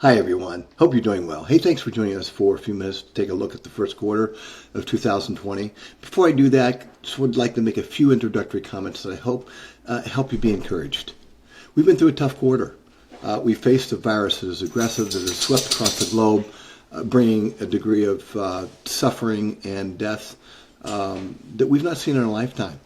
Hi, everyone. Hope you're doing well. Hey, thanks for joining us for a few minutes to take a look at the first quarter of 2020. Before I do that, just would like to make a few introductory comments that I hope help you be encouraged. We've been through a tough quarter. We faced a virus that is aggressive, that has swept across the globe, bringing a degree of suffering and death that we've not seen in our lifetime.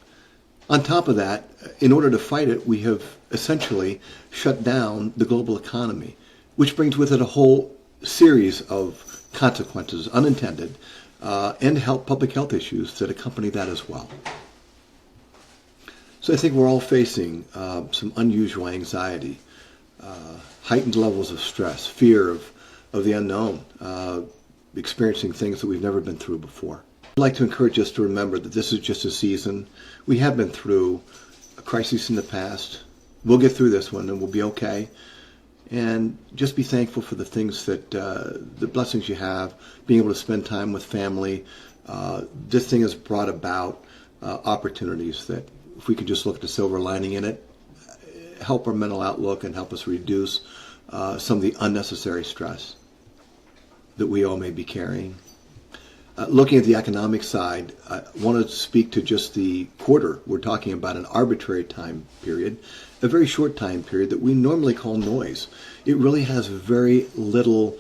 On top of that, in order to fight it, we have essentially shut down the global economy, which brings with it a whole series of consequences, unintended, and public health issues that accompany that as well. So I think we're all facing some unusual anxiety, heightened levels of stress, fear of the unknown, experiencing things that we've never been through before. I'd like to encourage us to remember that this is just a season. We have been through a crisis in the past. We'll get through this one and we'll be okay. And just be thankful for the things that, the blessings you have, being able to spend time with family. This thing has brought about opportunities that, if we could just look at the silver lining in it, help our mental outlook and help us reduce some of the unnecessary stress that we all may be carrying. Looking at the economic side, I want to speak to just the quarter. We're talking about an arbitrary time period, a very short time period that we normally call noise. It really has very little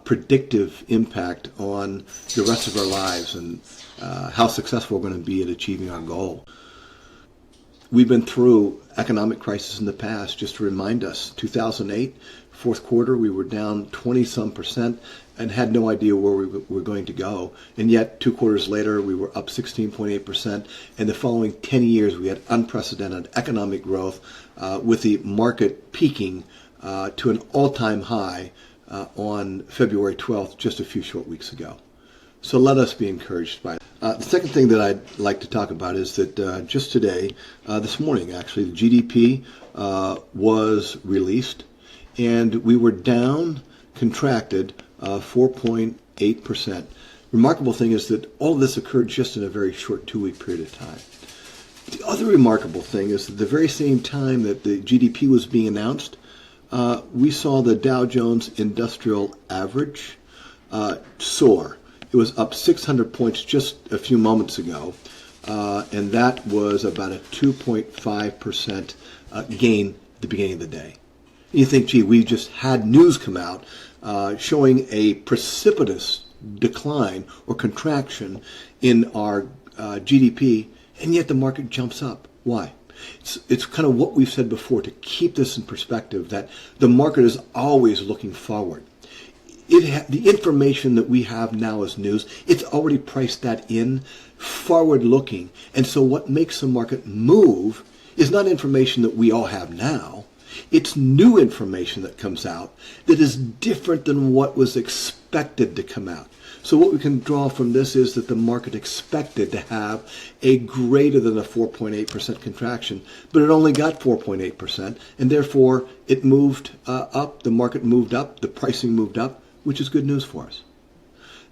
predictive impact on the rest of our lives and how successful we're going to be at achieving our goal. We've been through economic crisis in the past. Just to remind us, 2008, fourth quarter, we were down 20-some% and had no idea where we were going to go. And yet, 2 quarters later, we were up 16.8%. And the following 10 years, we had unprecedented economic growth with the market peaking to an all-time high on February 12th, just a few short weeks ago. So let us be encouraged by it. The second thing that I'd like to talk about is that just today, this morning actually, the GDP was released, and we were down, contracted 4.8%. Remarkable thing is that all of this occurred just in a very short 2-week period of time. The other remarkable thing is that the very same time that the GDP was being announced, we saw the Dow Jones Industrial Average soar. It was up 600 points just a few moments ago, and that was about a 2.5% gain at the beginning of the day. You think, gee, we just had news come out showing a precipitous decline or contraction in our GDP, and yet the market jumps up. Why? It's kind of what we've said before, to keep this in perspective, that the market is always looking forward. The information that we have now as news, it's already priced that in, forward-looking. And so what makes the market move is not information that we all have now. It's new information that comes out that is different than what was expected to come out. So what we can draw from this is that the market expected to have a greater than a 4.8% contraction, but it only got 4.8%, and therefore it moved up, the market moved up, the pricing moved up, which is good news for us.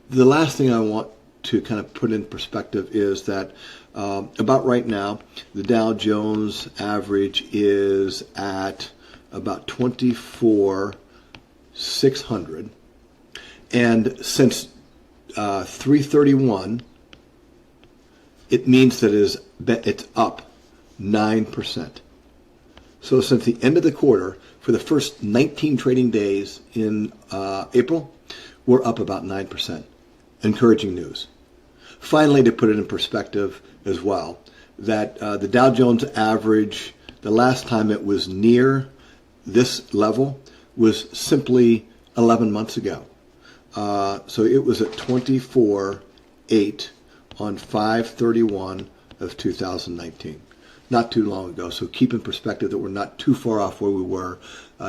The last thing I want to kind of put in perspective is that about right now, the Dow Jones average is at about 24,600. And since 3/31, it means that it's up 9%. So since the end of the quarter, for the first 19 trading days in April, we're up about 9%. Encouraging news. Finally, to put it in perspective as well, that the Dow Jones average, the last time it was near this level was simply 11 months ago. So it was at 24.8 on 5/31 of 2019. Not too long ago. So keep in perspective that we're not too far off where we were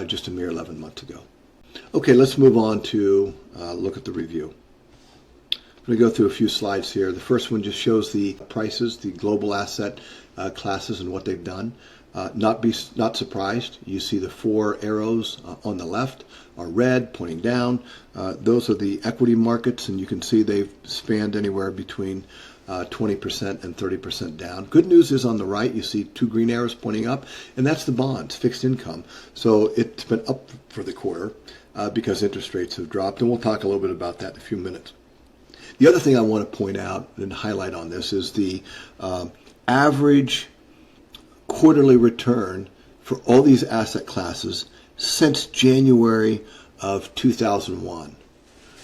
just a mere 11 months ago. Okay, let's move on to look at the review. I'm going to go through a few slides here. The first one just shows the prices, the global asset classes and what they've done. Not surprised. You see the 4 arrows on the left are red, pointing down. Those are the equity markets, and you can see they've spanned anywhere between 20% and 30% down. Good news is on the right, you see 2 green arrows pointing up, and that's the bonds, fixed income. So it's been up for the quarter. because interest rates have dropped, and we'll talk a little bit about that in a few minutes. The other thing I want to point out and highlight on this is the average quarterly return for all these asset classes since January of 2001.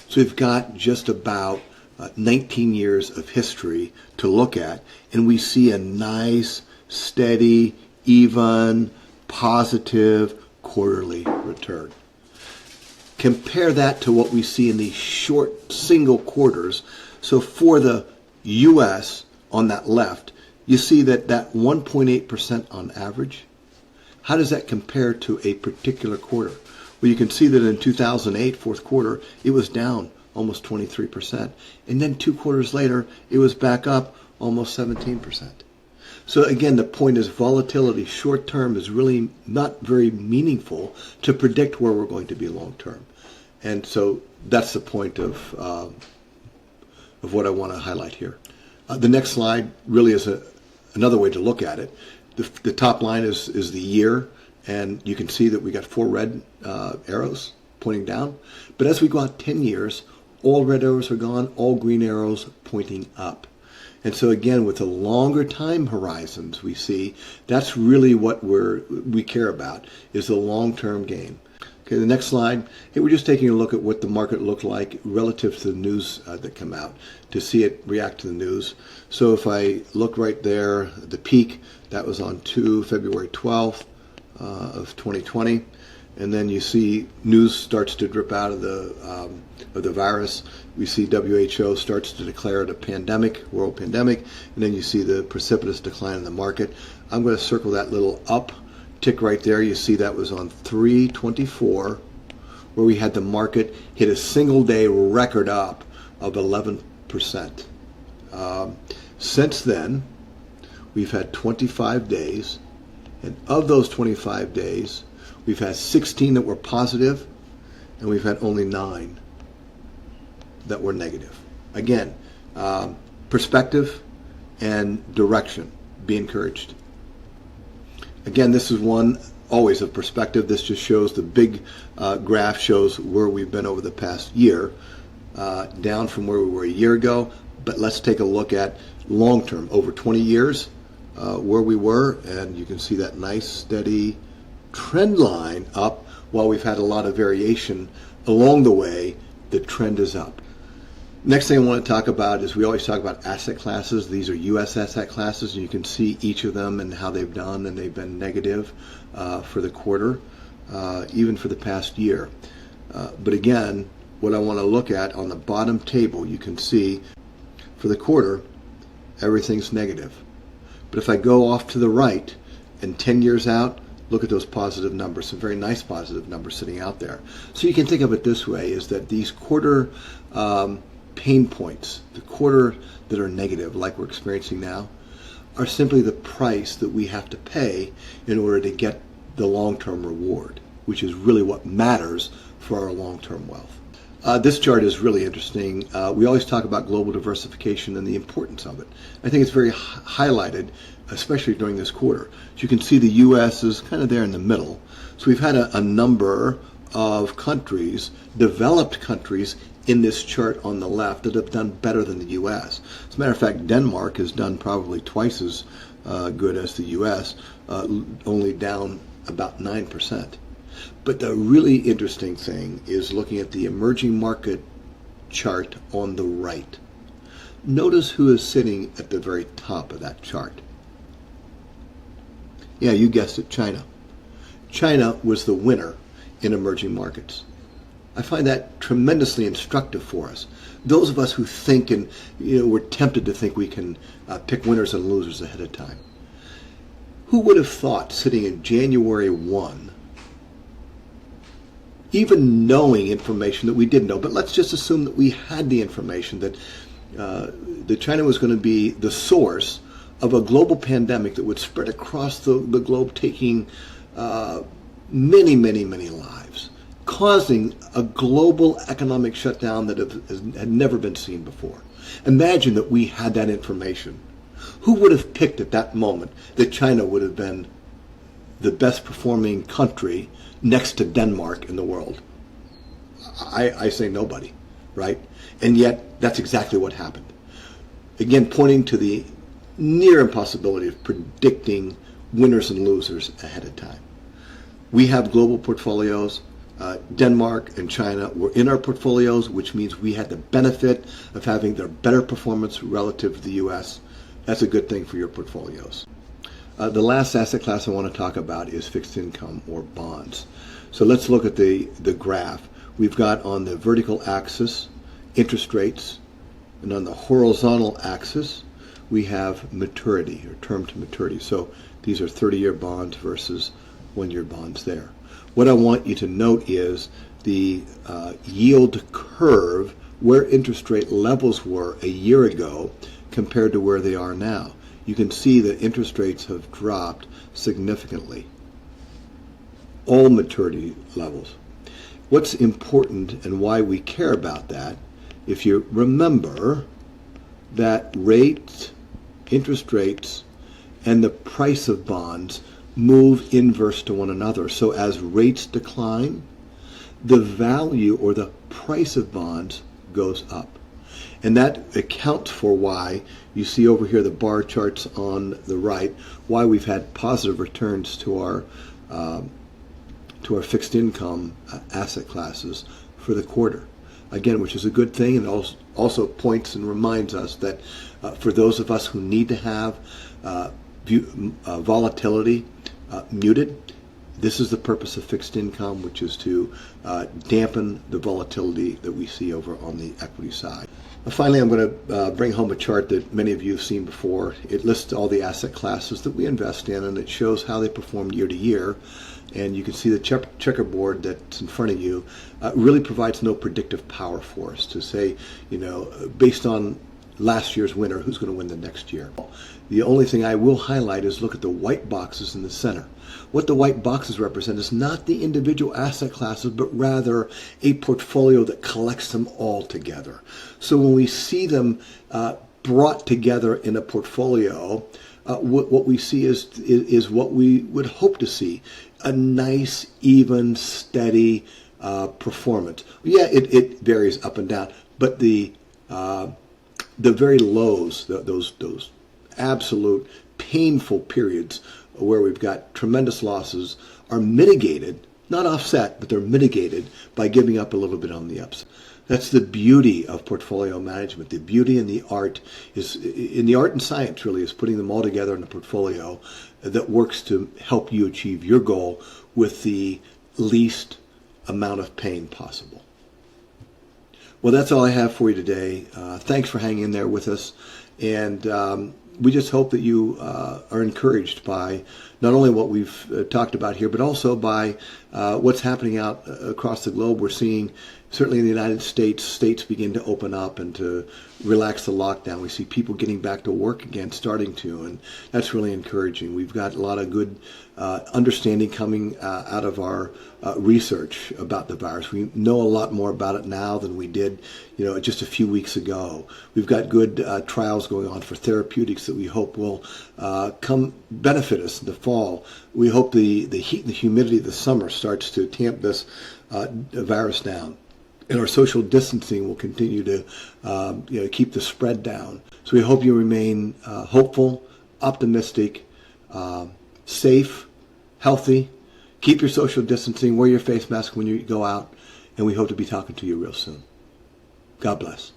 So we've got just about 19 years of history to look at, and we see a nice, steady, even, positive quarterly return. Compare that to what we see in these short single quarters. So for the U.S. on that left, you see that 1.8% on average. How does that compare to a particular quarter? Well, you can see that in 2008, fourth quarter, it was down almost 23%. And then 2 quarters later, it was back up almost 17%. So again, the point is volatility short term is really not very meaningful to predict where we're going to be long term. And so that's the point of what I want to highlight here. The next slide really is another way to look at it. The top line is the year, and you can see that we got 4 red arrows pointing down. But as we go out 10 years, all red arrows are gone, all green arrows pointing up. And so again, with the longer time horizons we see, that's really what we care about, is the long-term game. Okay, the next slide. Hey, we're just taking a look at what the market looked like relative to the news that come out, to see it react to the news. So if I look right there, the peak, that was on February 12th of 2020. And then you see news starts to drip out of the virus. We see WHO starts to declare it a pandemic, world pandemic, and then you see the precipitous decline in the market. I'm going to circle that little up tick right there. You see that was on 3/24, where we had the market hit a single day record up of 11%. Since then, we've had 25 days, and of those 25 days, we've had 16 that were positive, and we've had only 9 that were negative. Again, perspective and direction. Be encouraged. Again, this is one always of perspective. This just shows the big graph shows where we've been over the past year, down from where we were a year ago. But let's take a look at long term, over 20 years, where we were, and you can see that nice steady trend line up. While we've had a lot of variation along the way, the trend is up. Next thing I want to talk about is we always talk about asset classes. These are U.S. asset classes, and you can see each of them and how they've done, and they've been negative for the quarter, even for the past year. But again, what I want to look at on the bottom table, you can see for the quarter, everything's negative. But if I go off to the right and 10 years out, look at those positive numbers, some very nice positive numbers sitting out there. So you can think of it this way, is that these quarter pain points, the quarter that are negative, like we're experiencing now, are simply the price that we have to pay in order to get the long-term reward, which is really what matters for our long-term wealth. This chart is really interesting. We always talk about global diversification and the importance of it. I think it's very highlighted, especially during this quarter. As you can see, the U.S. is kind of there in the middle. So we've had a number of countries, developed countries, in this chart on the left that have done better than the U.S. As a matter of fact, Denmark has done probably twice as good as the U.S., only down about 9%. But the really interesting thing is looking at the emerging market chart on the right. Notice who is sitting at the very top of that chart. Yeah, you guessed it, China. China was the winner in emerging markets. I find that tremendously instructive for us. Those of us who think and we're tempted to think we can pick winners and losers ahead of time. Who would have thought, sitting in January 1, even knowing information that we didn't know, but let's just assume that we had the information that China was going to be the source of a global pandemic that would spread across the globe, taking many, many, many lives, causing a global economic shutdown that had never been seen before. Imagine that we had that information. Who would have picked at that moment that China would have been the best performing country next to Denmark in the world? I say nobody, right? And yet that's exactly what happened. Again, pointing to the near impossibility of predicting winners and losers ahead of time. We have global portfolios. Denmark and China were in our portfolios, which means we had the benefit of having their better performance relative to the U.S. That's a good thing for your portfolios. The last asset class I want to talk about is fixed income or bonds. So let's look at the graph. We've got on the vertical axis interest rates, and on the horizontal axis we have maturity or term to maturity. So these are 30-year bonds versus 1-year bonds there. What I want you to note is the yield curve, where interest rate levels were a year ago compared to where they are now. You can see that interest rates have dropped significantly. All maturity levels. What's important and why we care about that, if you remember that rates, interest rates, and the price of bonds move inverse to one another. So as rates decline, the value or the price of bonds goes up. And that accounts for why you see over here the bar charts on the right, why we've had positive returns to our fixed income asset classes for the quarter. Again, which is a good thing, and also points and reminds us that for those of us who need to have volatility muted, this is the purpose of fixed income, which is to dampen the volatility that we see over on the equity side. Finally, I'm going to bring home a chart that many of you have seen before. It lists all the asset classes that we invest in, and it shows how they perform year to year. And you can see the checkerboard that's in front of you really provides no predictive power for us to say, based on last year's winner, who's going to win the next year. The only thing I will highlight is look at the white boxes in the center. What the white boxes represent is not the individual asset classes, but rather a portfolio that collects them all together. So when we see them brought together in a portfolio, what we see is what we would hope to see, a nice, even, steady performance. Yeah, it varies up and down, but the very lows, those absolute painful periods where we've got tremendous losses are mitigated, not offset, but they're mitigated by giving up a little bit on the upside. That's the beauty of portfolio management. The beauty and the art is in the art and science, really, is putting them all together in a portfolio that works to help you achieve your goal with the least amount of pain possible. Well, that's all I have for you today. Thanks for hanging in there with us. And we just hope that you are encouraged by not only what we've talked about here, but also by what's happening out across the globe. We're seeing, certainly in the United States, states begin to open up and to relax the lockdown. We see people getting back to work again, starting to, and that's really encouraging. We've got a lot of good understanding coming out of our research about the virus. We know a lot more about it now than we did, just a few weeks ago. We've got good trials going on for therapeutics that we hope will come benefit us in the fall. We hope the heat and the humidity of the summer starts to tamp this virus down. And our social distancing will continue to keep the spread down. So we hope you remain hopeful, optimistic, safe, healthy. Keep your social distancing. Wear your face mask when you go out. And we hope to be talking to you real soon. God bless.